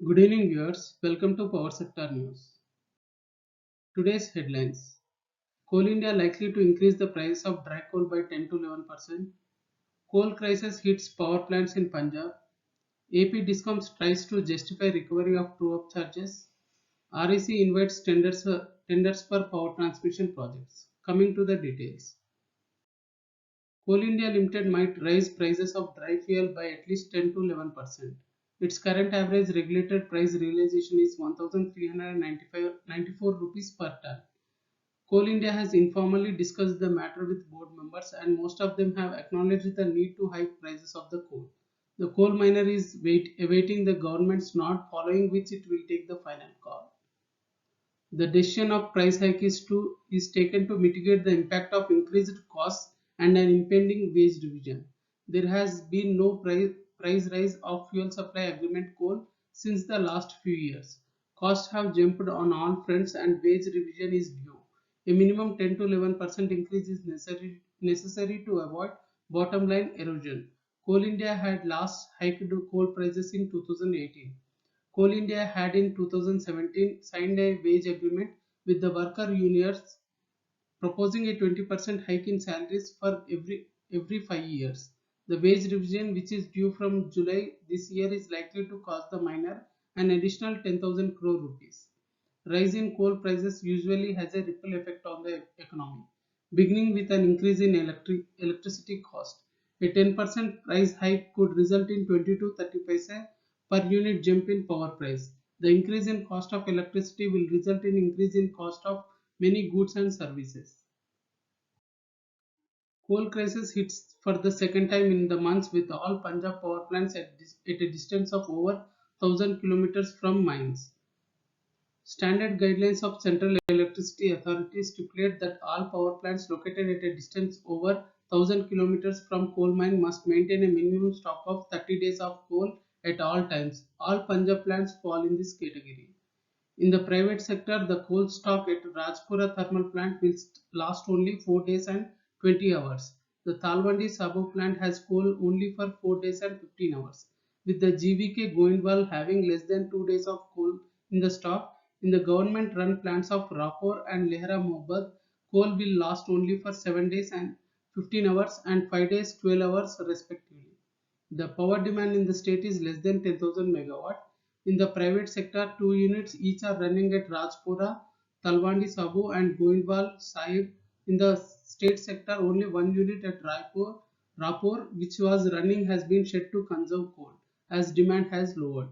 Good evening, viewers. Welcome to Power Sector News. Today's headlines: Coal India likely to increase the price of dry coal by 10 to 11%. Coal crisis hits power plants in Punjab. AP Discoms tries to justify recovery of true-up charges. REC invites tenders for power transmission projects. Coming to the details. Coal India Limited might raise prices of dry fuel by at least 10 to 11%. Its current average regulated price realization is 1,394 rupees per ton. Coal India has informally discussed the matter with board members and most of them have acknowledged the need to hike prices of the coal. The coal miner is awaiting the government's nod, following which it will take the final call. The decision of price hike is taken to mitigate the impact of increased costs and an impending wage revision. There has been no price rise of fuel supply agreement coal since the last few years. Costs have jumped on all fronts and wage revision is due. A minimum 10 to 11% increase is necessary to avoid bottom line erosion. Coal India had last hiked coal prices in 2018. Coal India had in 2017 signed a wage agreement with the worker unions proposing a 20% hike in salaries for every 5 years. The wage revision, which is due from July this year, is likely to cost the miner an additional 10,000 crore rupees. Rise in coal prices usually has a ripple effect on the economy, beginning with an increase in electricity cost. A 10% price hike could result in 20 to 30 paise per unit jump in power price. The increase in cost of electricity will result in increase in cost of many goods and services. Coal crisis hits for the second time in the months with all Punjab power plants at a distance of over 1000 kilometers from mines. Standard guidelines of Central Electricity Authority stipulate that all power plants located at a distance over 1000 kilometers from coal mine must maintain a minimum stock of 30 days of coal at all times. All Punjab plants fall in this category. In the private sector, the coal stock at Rajpura thermal plant will last only 4 days and 20 hours. The Talwandi Sabo plant has coal only for 4 days and 15 hours. With the GVK Goindwal having less than 2 days of coal in the stock, in the government-run plants of Raipur and Lehra Mohbad, coal will last only for 7 days and 15 hours and 5 days 12 hours respectively. The power demand in the state is less than 10,000 megawatt. In the private sector, two units each are running at Rajpura, Talwandi Sabu and Goindwal Sahib. In the state sector, only one unit at Raipur, which was running, has been shut to conserve coal as demand has lowered.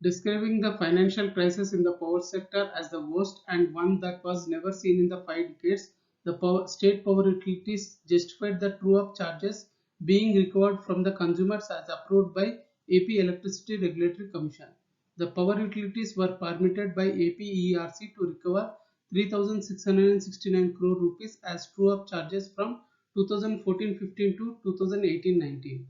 Describing the financial crisis in the power sector as the worst and one that was never seen in the 5 decades, the state power utilities justified the true-up charges being recovered from the consumers as approved by AP Electricity Regulatory Commission. The power utilities were permitted by AP ERC to recover 3,669 crore rupees as true-up charges from 2014-15 to 2018-19.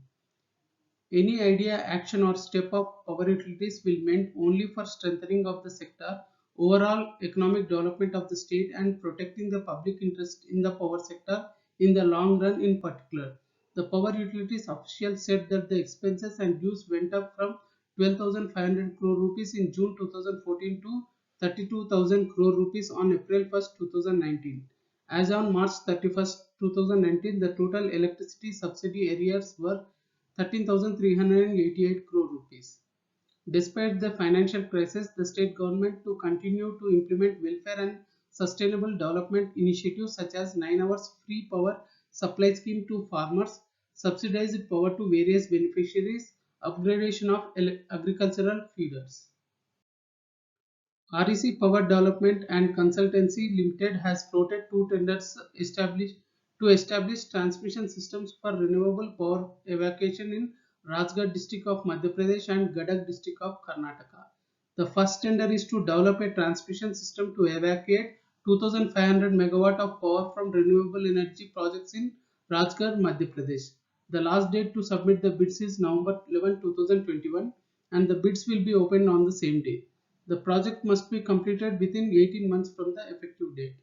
Any idea, action or step of power utilities will meant only for strengthening of the sector, overall economic development of the state and protecting the public interest in the power sector in the long run in particular. The power utilities officials said that the expenses and dues went up from 12,500 crore rupees in June 2014 to 32,000 crore rupees on April 1st, 2019. As on March 31st, 2019, the total electricity subsidy arrears were 13,388 crore rupees. Despite the financial crisis, the state government to continue to implement welfare and sustainable development initiatives such as 9 hours free power supply scheme to farmers, subsidized power to various beneficiaries, upgradation of agricultural feeders. REC Power Development and Consultancy Limited has floated two tenders to establish transmission systems for renewable power evacuation in Rajgarh district of Madhya Pradesh and Gadag district of Karnataka. The first tender is to develop a transmission system to evacuate 2,500 megawatt of power from renewable energy projects in Rajgarh, Madhya Pradesh. The last date to submit the bids is November 11, 2021 and the bids will be opened on the same day. The project must be completed within 18 months from the effective date.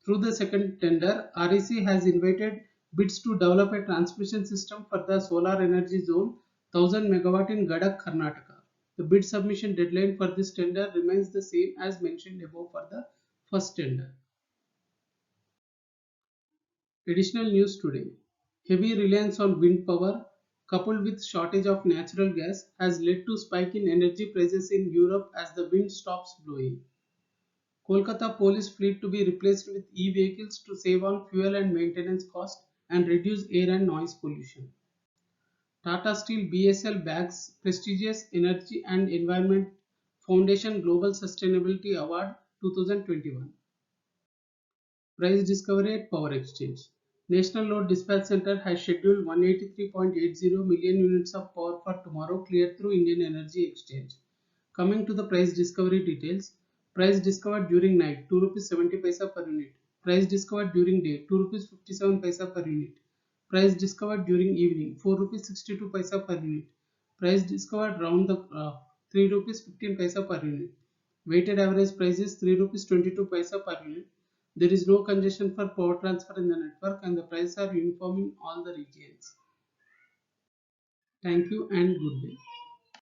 Through the second tender, REC has invited bids to develop a transmission system for the solar energy zone 1000 megawatt in Gadak, Karnataka. The bid submission deadline for this tender remains the same as mentioned above for the first tender. Additional news today. Heavy reliance on wind power coupled with shortage of natural gas has led to spike in energy prices in Europe as the wind stops blowing. Kolkata Police fleet to be replaced with e-vehicles to save on fuel and maintenance cost and reduce air and noise pollution. Tata Steel BSL bags prestigious Energy and Environment Foundation Global Sustainability Award 2021. Price discovery at Power Exchange. National Load Dispatch Center has scheduled 183.80 million units of power for tomorrow cleared through Indian Energy Exchange. Coming to the price discovery details, price discovered during night 2 rupees 70 paisa per unit. Price discovered during day 2 rupees 57 paisa per unit. Price discovered during evening 4 rupees 62 paisa per unit. Price discovered round the 3 rupees 15 paisa per unit. Weighted average price is 3 rupees 22 paisa per unit. There is no congestion for power transfer in the network and the prices are uniform in all the regions. Thank you and good day.